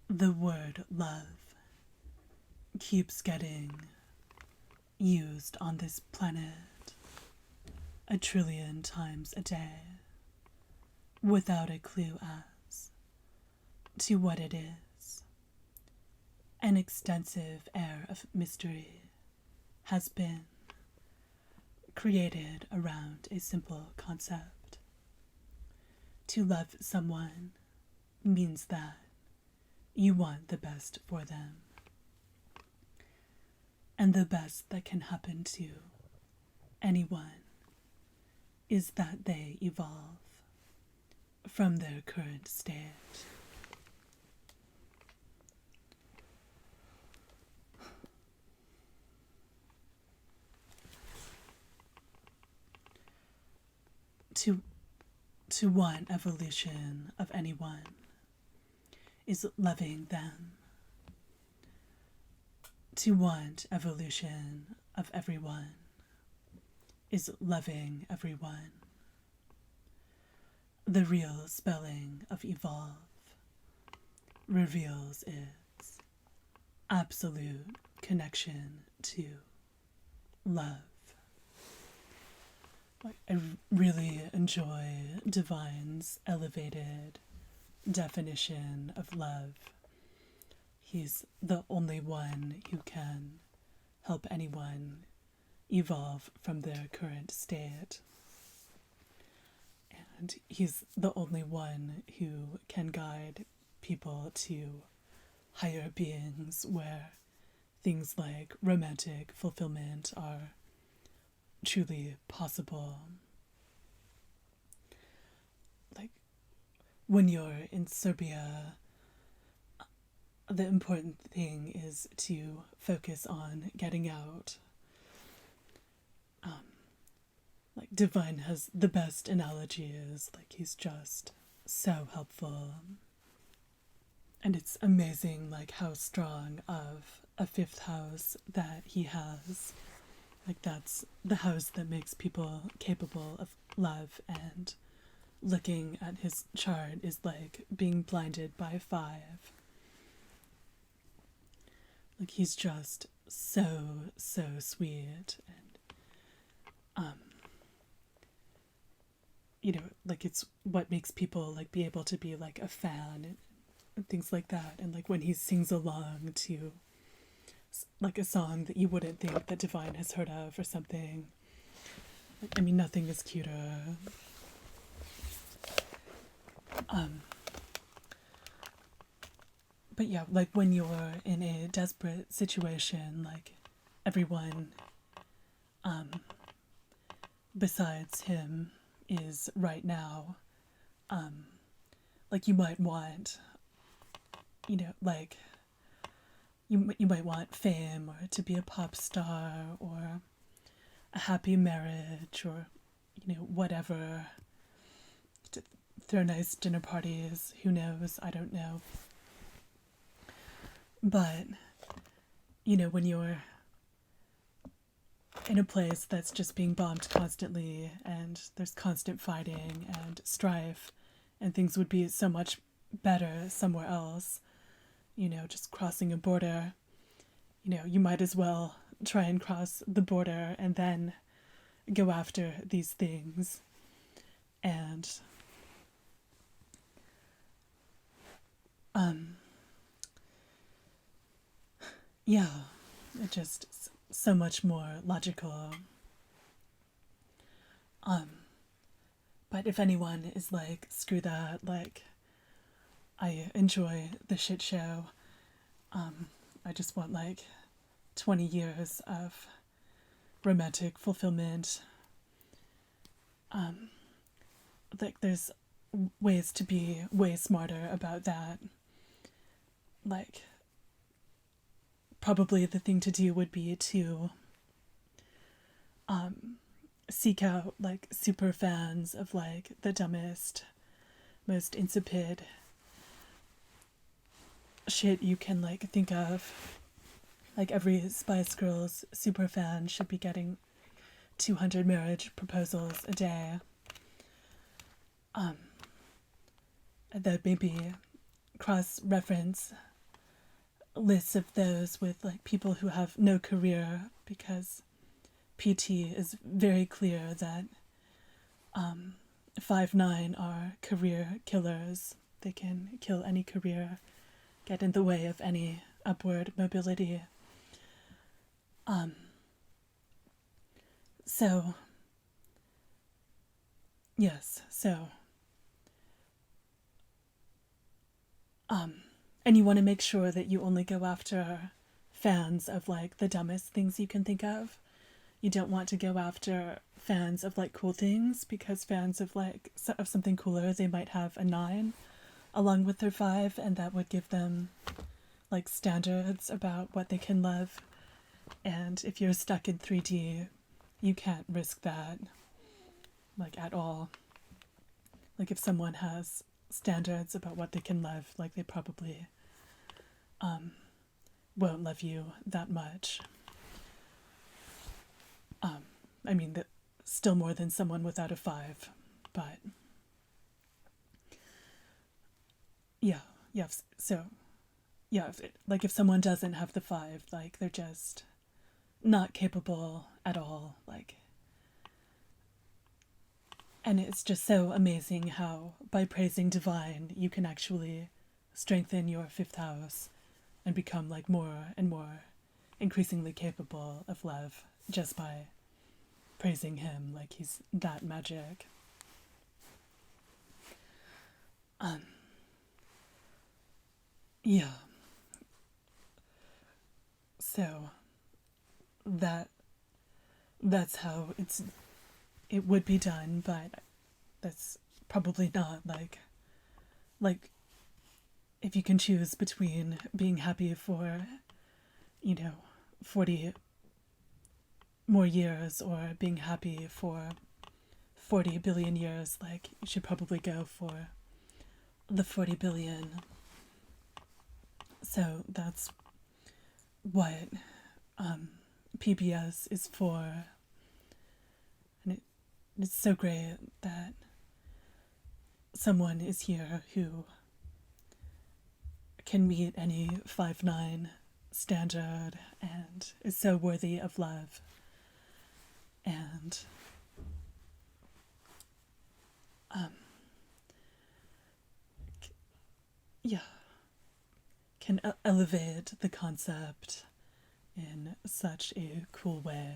The word love keeps getting used on this planet 1,000,000,000,000 times a day without a clue as to what it is. An extensive air of mystery has been created around a simple concept. To love someone means that you want the best for them. And the best that can happen to anyone is that they evolve from their current state. To want evolution of anyone is loving them. To want evolution of everyone is loving everyone. The real spelling of evolve reveals its absolute connection to love. I really enjoy Divine's elevated definition of love. He's the only one who can help anyone evolve from their current state. And he's the only one who can guide people to higher beings where things like romantic fulfillment are truly possible. Like when you're in Serbia, the important thing is to focus on getting out. Like Divine has the best analogies, like he's just so helpful. And it's amazing like how strong of a fifth house that he has. Like that's the house that makes people capable of love, and looking at his chart is like being blinded by 5. Like he's just so sweet, and you know, like it's what makes people like be able to be like a fan and things like that. And like when he sings along to like a song that you wouldn't think that Divine has heard of or something, like, I mean, nothing is cuter. But yeah, like when you're in a desperate situation, like everyone besides him is right now, like you might want, you know, like you might want fame, or to be a pop star, or a happy marriage, or, you know, whatever, to throw nice dinner parties, who knows, I don't know. But, you know, when you're in a place that's just being bombed constantly, and there's constant fighting and strife, and things would be so much better somewhere else, you know, just crossing a border, you know, you might as well try and cross the border and then go after these things. And yeah, it just so much more logical. But if anyone is like, screw that, like I enjoy the shit show, I just want like 20 years of romantic fulfillment, like there's ways to be way smarter about that. Like probably the thing to do would be to seek out like super fans of like the dumbest, most insipid shit you can like think of. Like every Spice Girls super fan should be getting 200 marriage proposals a day. That maybe cross-reference lists of those with like people who have no career, because PT is very clear that 5/9 are career killers. They can kill any career, get in the way of any upward mobility. So, yes, so, and you want to make sure that you only go after fans of like the dumbest things you can think of. You don't want to go after fans of like cool things, because fans of like of something cooler, they might have a 9 along with their 5, and that would give them like standards about what they can love. And if you're stuck in 3D, you can't risk that like at all. Like if someone has standards about what they can love, like they probably won't love you that much. I mean, that still more than someone without a 5, but yeah, yeah. So yeah, if someone doesn't have the 5, like they're just not capable at all. Like, and it's just so amazing how by praising divine you can actually strengthen your 5th house and become like more and more increasingly capable of love just by praising him. Like he's that magic. Yeah. So that's how it would be done, but that's probably not like if you can choose between being happy for 40 more years or being happy for 40 billion years, like you should probably go for the 40 billion. So that's what PBS is for. And it's so great that someone is here who can meet any 5/9 standard and is so worthy of love, and yeah, can elevate the concept in such a cool way.